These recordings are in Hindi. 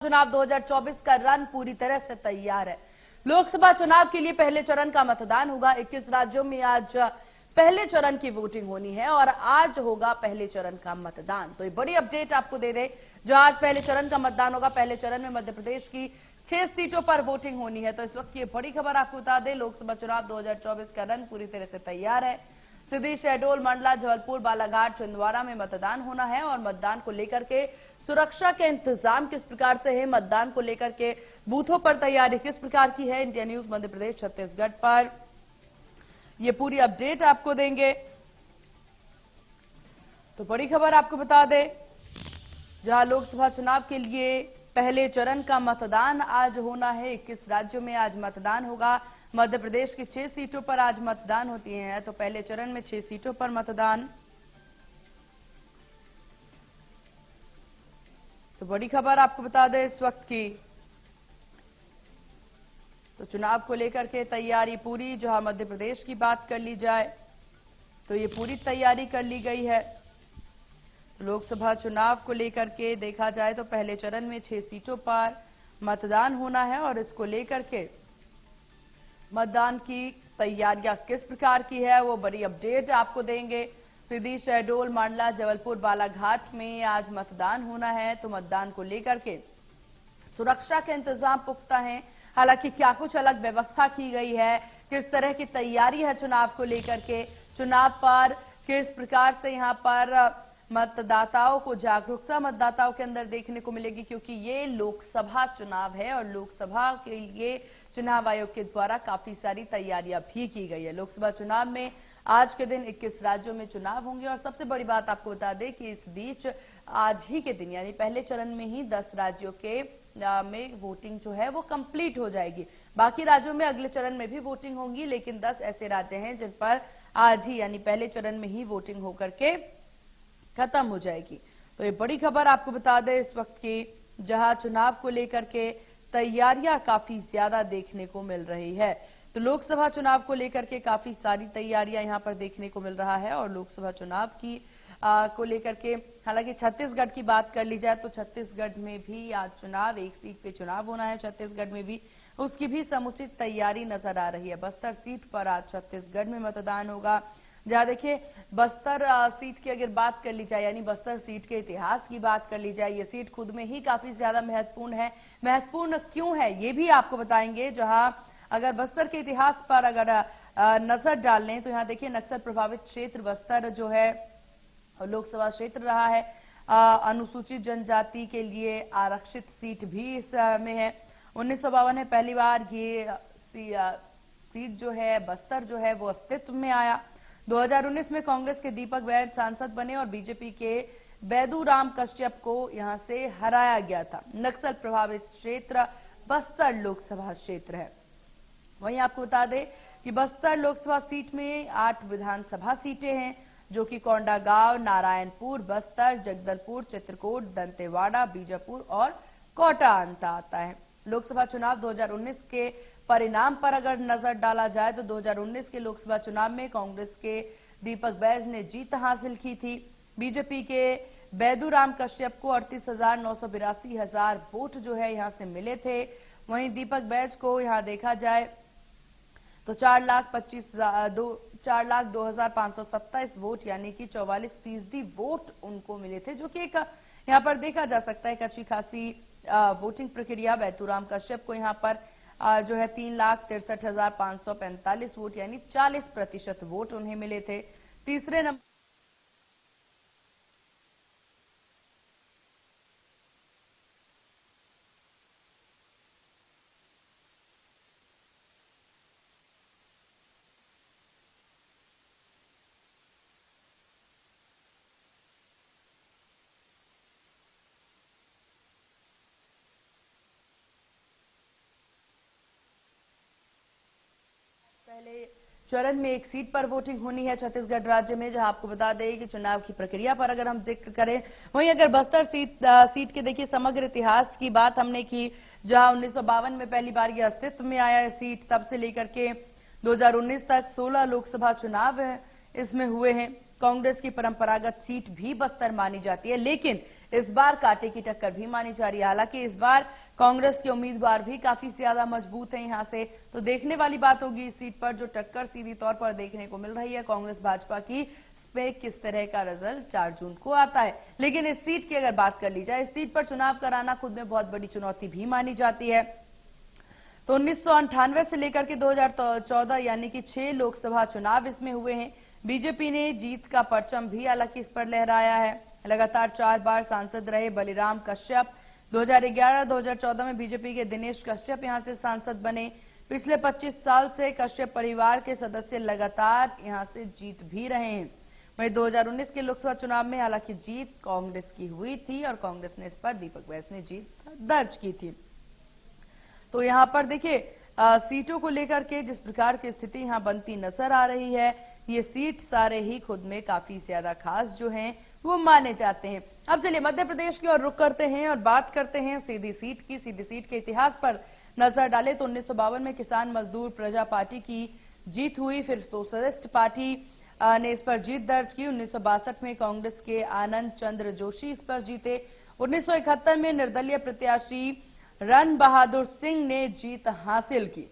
चुनाव 2024 का रन पूरी तरह से तैयार है। लोकसभा चुनाव के लिए पहले चरण का मतदान होगा। 21 राज्यों में आज पहले चरण की वोटिंग होनी है और आज होगा पहले चरण का मतदान। तो ये बड़ी अपडेट आपको दे दे, जो आज पहले चरण का मतदान होगा। पहले चरण में मध्य प्रदेश की 6 सीटों पर वोटिंग होनी है। तो इस वक्त ये बड़ी खबर आपको बता दें, लोकसभा चुनाव 2024 का रन पूरी तरह से तैयार है। सीधी, शहडोल, मंडला, जबलपुर, बालाघाट, छिंदवाड़ा में मतदान होना है और मतदान को लेकर के सुरक्षा के इंतजाम किस प्रकार से है, मतदान को लेकर के बूथों पर तैयारी किस प्रकार की है, इंडिया न्यूज मध्य प्रदेश छत्तीसगढ़ पर ये पूरी अपडेट आपको देंगे। तो बड़ी खबर आपको बता दें, जहां लोकसभा चुनाव के लिए पहले चरण का मतदान आज होना है। 21 राज्यों में आज मतदान होगा। मध्य प्रदेश की 6 सीटों पर आज मतदान होती है। तो पहले चरण में 6 सीटों पर मतदान। तो बड़ी खबर आपको बता दें इस वक्त की, तो चुनाव को लेकर के तैयारी पूरी। जहां मध्य प्रदेश की बात कर ली जाए तो ये पूरी तैयारी कर ली गई है। लोकसभा चुनाव को लेकर के देखा जाए तो पहले चरण में 6 सीटों पर मतदान होना है और इसको लेकर के मतदान की तैयारियां किस प्रकार की है वो बड़ी अपडेट आपको देंगे। सीधी, शहडोल, मंडला, जबलपुर, बालाघाट में आज मतदान होना है। तो मतदान को लेकर के सुरक्षा के इंतजाम पुख्ता हैं। हालांकि क्या कुछ अलग व्यवस्था की गई है, किस तरह की तैयारी है चुनाव को लेकर के, चुनाव पर किस प्रकार से यहाँ पर मतदाताओं को जागरूकता मतदाताओं के अंदर देखने को मिलेगी, क्योंकि ये लोकसभा चुनाव है और लोकसभा के लिए चुनाव आयोग के द्वारा काफी सारी तैयारियां भी की गई है। लोकसभा चुनाव में आज के दिन 21 राज्यों में चुनाव होंगे और सबसे बड़ी बात आपको बता दें कि इस बीच आज ही के दिन यानी पहले चरण में ही 10 राज्यों के में वोटिंग जो है वो कंप्लीट हो जाएगी। बाकी राज्यों में अगले चरण में भी वोटिंग होंगी, लेकिन 10 ऐसे राज्य हैं जिन पर आज ही यानी पहले चरण में ही वोटिंग होकर के खत्म हो जाएगी। तो ये बड़ी खबर आपको बता दें इस वक्त की, जहां चुनाव को लेकर के तैयारियां काफी ज्यादा देखने को मिल रही है। तो लोकसभा चुनाव को लेकर के काफी सारी तैयारियां यहां पर देखने को मिल रहा है और लोकसभा चुनाव की को लेकर के हालांकि छत्तीसगढ़ की बात कर ली जाए तो छत्तीसगढ़ में भी आज चुनाव, एक सीट पे चुनाव होना है छत्तीसगढ़ में भी, उसकी भी समुचित तैयारी नजर आ रही है। बस्तर सीट पर आज छत्तीसगढ़ में मतदान होगा। जहां देखिए बस्तर सीट की अगर बात कर ली जाए यानी बस्तर सीट के इतिहास की बात कर ली जाए, ये सीट खुद में ही काफी ज्यादा महत्वपूर्ण है। महत्वपूर्ण क्यों है ये भी आपको बताएंगे। जहां अगर बस्तर के इतिहास पर अगर नजर डाल लें तो यहाँ देखिए नक्सल प्रभावित क्षेत्र बस्तर जो है लोकसभा क्षेत्र रहा है। अनुसूचित जनजाति के लिए आरक्षित सीट भी इसमें है। 1952 में पहली बार ये सीट जो है बस्तर जो है वो अस्तित्व में आया। 2019 में कांग्रेस के दीपक बैज सांसद बने और बीजेपी के बैदूराम कश्यप को यहां से हराया गया था। नक्सल प्रभावित क्षेत्र बस्तर लोकसभा क्षेत्र है। वहीं आपको बता दें कि बस्तर लोकसभा सीट में 8 विधानसभा सीटें हैं, जो कि कोंडागांव, नारायणपुर, बस्तर, जगदलपुर, चित्रकूट, दंतेवाड़ा, बीजापुर और कोटा अंत आता है। लोकसभा चुनाव 2019 के परिणाम पर अगर नजर डाला जाए तो 2019 के लोकसभा चुनाव में कांग्रेस के दीपक बैज ने जीत हासिल की थी। बीजेपी के बैदूराम कश्यप को 38,982 वोट जो है यहां से मिले थे। वहीं दीपक बैज को यहां देखा जाए तो 4,02,527 वोट यानी कि 44% वोट उनको मिले थे, जो कि एक यहाँ पर देखा जा सकता है एक अच्छी खासी वोटिंग प्रक्रिया। बैदूराम कश्यप को यहाँ पर जो है 3,63,545 वोट यानी 40% वोट उन्हें मिले थे। तीसरे नंबर पहले चरण में 1 सीट पर वोटिंग होनी है छत्तीसगढ़ राज्य में। जहां आपको बता दें कि चुनाव की प्रक्रिया पर अगर हम जिक्र करें, वहीं अगर बस्तर सीट के देखिए समग्र इतिहास की बात हमने की, जहां 1952 में पहली बार यह अस्तित्व में आया है सीट, तब से लेकर के 2019 तक 16 लोकसभा चुनाव इसमें हुए हैं। कांग्रेस की परंपरागत सीट भी बस्तर मानी जाती है, लेकिन इस बार कांटे की टक्कर भी मानी जा रही है। हालांकि इस बार कांग्रेस के उम्मीदवार भी काफी ज्यादा मजबूत हैं यहां से, तो देखने वाली बात होगी इस सीट पर जो टक्कर सीधी तौर पर देखने को मिल रही है कांग्रेस भाजपा की, इसमें किस तरह का रिजल्ट 4 जून को आता है। लेकिन इस सीट की अगर बात कर ली जाए, इस सीट पर चुनाव कराना खुद में बहुत बड़ी चुनौती भी मानी जाती है। तो 1998 से लेकर के 2014 यानी कि 6 लोकसभा चुनाव इसमें हुए हैं। बीजेपी ने जीत का परचम भी हालांकि इस पर लहराया है। लगातार 4 बार सांसद रहे बलिराम कश्यप। 2011-2014 में बीजेपी के दिनेश कश्यप यहां से सांसद बने। पिछले 25 साल से कश्यप परिवार के सदस्य लगातार यहां से जीत भी रहे हैं। वहीं 2019 के लोकसभा चुनाव में हालांकि जीत कांग्रेस की हुई थी और कांग्रेस ने इस पर दीपक बैस ने जीत दर्ज की थी। तो यहां पर देखिए सीटों को लेकर के जिस प्रकार की स्थिति यहां बनती नजर आ रही है, ये सीट सारे ही खुद में काफी ज्यादा खास जो हैं वो माने जाते हैं। अब चलिए मध्य प्रदेश की ओर रुख करते हैं और बात करते हैं सीधी सीट की। सीधी सीट के इतिहास पर नजर डाले तो 1952 में किसान मजदूर प्रजा पार्टी की जीत हुई, फिर सोशलिस्ट पार्टी ने इस पर जीत दर्ज की। 1962 में कांग्रेस के आनंद चंद्र जोशी इस पर जीते। 1971 में निर्दलीय प्रत्याशी रण बहादुर सिंह ने जीत हासिल की।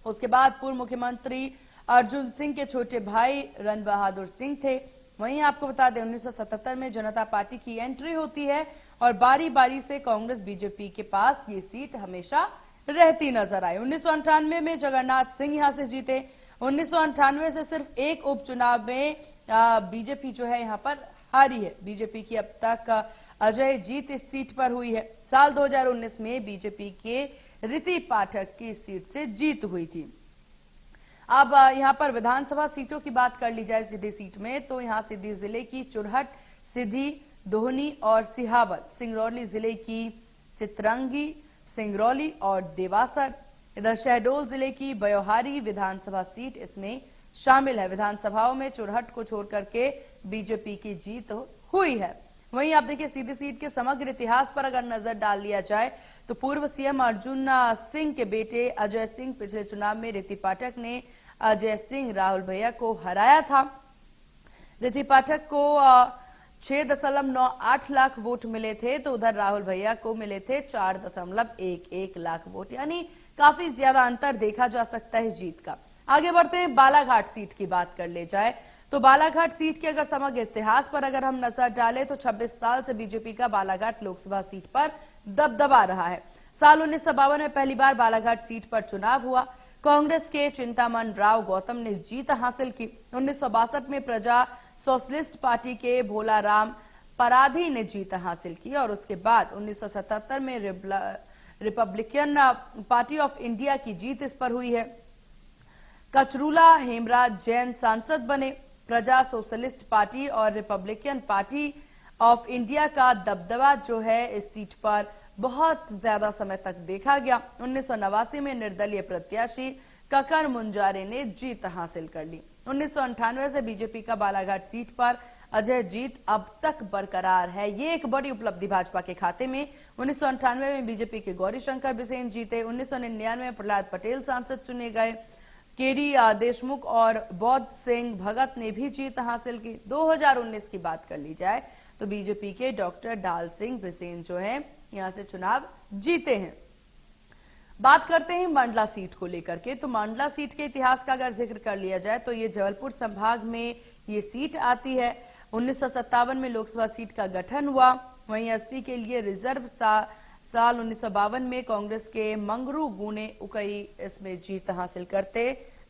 उसके बाद पूर्व मुख्यमंत्री अर्जुन सिंह के छोटे भाई रण बहादुर सिंह थे। वहीं आपको बता दें 1977 में जनता पार्टी की एंट्री होती है और बारी बारी से कांग्रेस बीजेपी के पास ये सीट हमेशा रहती नजर आई। 1998 में जगन्नाथ सिंह यहां से जीते। 1998 से सिर्फ एक उपचुनाव में बीजेपी जो है यहां पर हारी है। बीजेपी की अब तक अजय जीत इस सीट पर हुई है। साल 2019 में बीजेपी के रीति पाठक की सीट से जीत हुई थी। अब यहां पर विधानसभा सीटों की बात कर ली जाए सीधी सीट में, तो यहां सीधी जिले की चुरहट, सीधी, दोहनी और सिहावल, सिंगरौली जिले की चितरंगी, सिंगरौली और देवासर, इधर शहडोल जिले की बयोहारी विधानसभा सीट इसमें शामिल है। विधानसभाओं में चुरहट को छोड़ करके बीजेपी की जीत हुई है। वहीं आप देखिए सीधी सीट के समग्र इतिहास पर अगर नजर डाल लिया जाए तो पूर्व सीएम अर्जुन सिंह के बेटे अजय सिंह पिछले चुनाव में रीति पाठक ने अजय सिंह राहुल भैया को हराया था। रीति पाठक को 6.98 लाख वोट मिले थे, तो उधर राहुल भैया को मिले थे 4.11 लाख वोट, यानी काफी ज्यादा अंतर देखा जा सकता है जीत का। आगे बढ़ते हैं, बालाघाट सीट की बात कर ले जाए तो बालाघाट सीट के अगर समग्र इतिहास पर अगर हम नजर डालें तो 26 साल से बीजेपी का बालाघाट लोकसभा सीट पर दबदबा रहा है। साल 1952 में पहली बार बालाघाट सीट पर चुनाव हुआ। कांग्रेस के चिंतामन राव गौतम ने जीत हासिल की। 1962 में प्रजा सोशलिस्ट पार्टी के भोलाराम पराधी ने जीत हासिल की और उसके बाद 1977 में रिपब्लिकन पार्टी ऑफ इंडिया की जीत इस पर हुई है। कचरूला हेमराज जैन सांसद बने। प्रजा सोशलिस्ट पार्टी और रिपब्लिकन पार्टी ऑफ इंडिया का दबदबा जो है इस सीट पर बहुत ज्यादा समय तक देखा गया। 1989 में निर्दलीय प्रत्याशी ककर मुंजारे ने जीत हासिल कर ली। 1998 से बीजेपी का बालाघाट सीट पर अजय जीत अब तक बरकरार है। ये एक बड़ी उपलब्धि भाजपा के खाते में। 1998 में बीजेपी के गौरीशंकर बिसेन जीते। 1999 में प्रहलाद पटेल सांसद चुने गए। केडी देशमुख और बौद्ध सिंह भगत ने भी जीत हासिल की। 2019 की बात कर ली जाए तो बीजेपी के डॉक्टर डाल सिंह बिसेन जो हैं यहां से चुनाव जीते हैं। बात करते हैं मंडला सीट को लेकर के, तो मंडला सीट के इतिहास का अगर जिक्र कर लिया जाए तो ये जबलपुर संभाग में ये सीट आती है। 1957 में लोकसभा सीट का गठन हुआ। वहीं एसटी के लिए रिजर्व साल 1952 में कांग्रेस के मंगरू गुने उकई इसमें जीत हासिल करते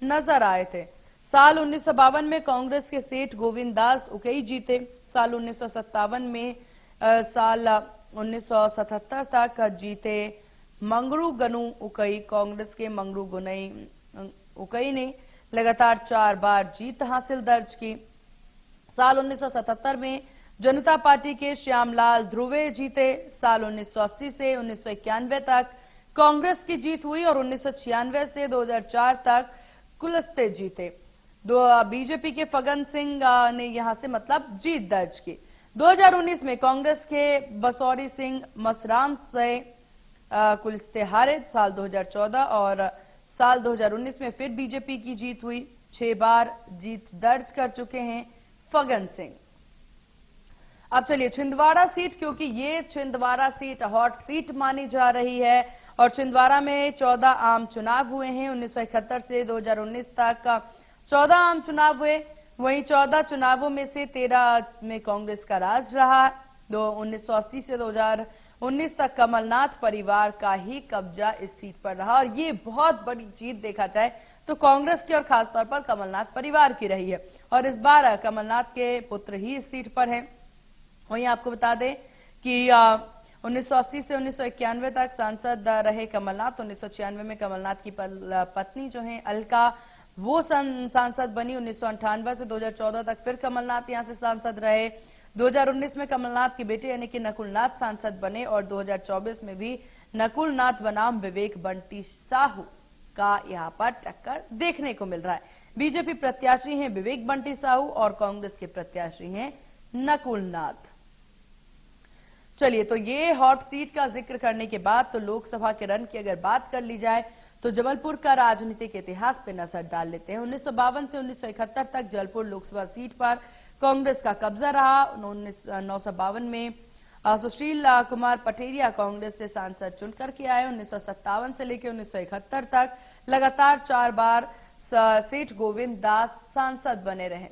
नजर आए थे। साल 1952 में कांग्रेस के सेठ गोविंद दास उकई जीते। साल 1957 में साल 1977 तक जीते मंगरू गनु उकई, कांग्रेस के मंगरू गुनई उकई ने लगातार 4 बार जीत हासिल दर्ज की। साल 1977 में जनता पार्टी के श्यामलाल ध्रुवे जीते। साल 1980 से 1991 तक कांग्रेस की जीत हुई और 1996 से 2004 तक कुलस्ते जीते। बीजेपी के फगन सिंह ने यहां से मतलब जीत दर्ज की। 2019 में कांग्रेस के बसौरी सिंह मसराम से कुलस्ते हारे। साल 2014 और साल 2019 में फिर बीजेपी की जीत हुई। 6 बार जीत दर्ज कर चुके हैं फगन सिंह। अब चलिए छिंदवाड़ा सीट, क्योंकि ये छिंदवाड़ा सीट हॉट सीट मानी जा रही है और छिंदवाड़ा में 14 आम चुनाव हुए हैं। 1971 से 2019 तक 14 आम चुनाव हुए। वहीं 14 चुनावों में से 13 में कांग्रेस का राज रहा। 1980 से 2019 तक कमलनाथ परिवार का ही कब्जा इस सीट पर रहा और ये बहुत बड़ी जीत देखा जाए तो कांग्रेस की और खासतौर पर कमलनाथ परिवार की रही है। और इस बार कमलनाथ के पुत्र ही इस सीट पर हैं। वहीं आपको बता दें कि 1980 से 1991 तक सांसद रहे कमलनाथ। 1996 में कमलनाथ की पत्नी जो है अलका, वो सांसद बनी। 1998 से 2014 तक फिर कमलनाथ यहां से सांसद रहे। 2019 में कमलनाथ के बेटे यानी कि नकुलनाथ सांसद बने और 2024 में भी नकुलनाथ बनाम विवेक बंटी साहू का यहां पर टक्कर देखने को मिल रहा है। बीजेपी प्रत्याशी हैं विवेक बंटी साहू और कांग्रेस के प्रत्याशी हैं नकुलनाथ। चलिए, तो ये हॉट सीट का जिक्र करने के बाद तो लोकसभा के रन की अगर बात कर ली जाए तो जबलपुर का राजनीतिक इतिहास पे नजर डाल लेते हैं। 1952 से 1971 तक जबलपुर लोकसभा सीट पर कांग्रेस का कब्जा रहा। 1952 में सुशील कुमार पटेरिया कांग्रेस से सांसद चुनकर के आए। 1957 से लेकर 1971 तक लगातार 4 बार सेठ गोविंद दास सांसद बने रहे।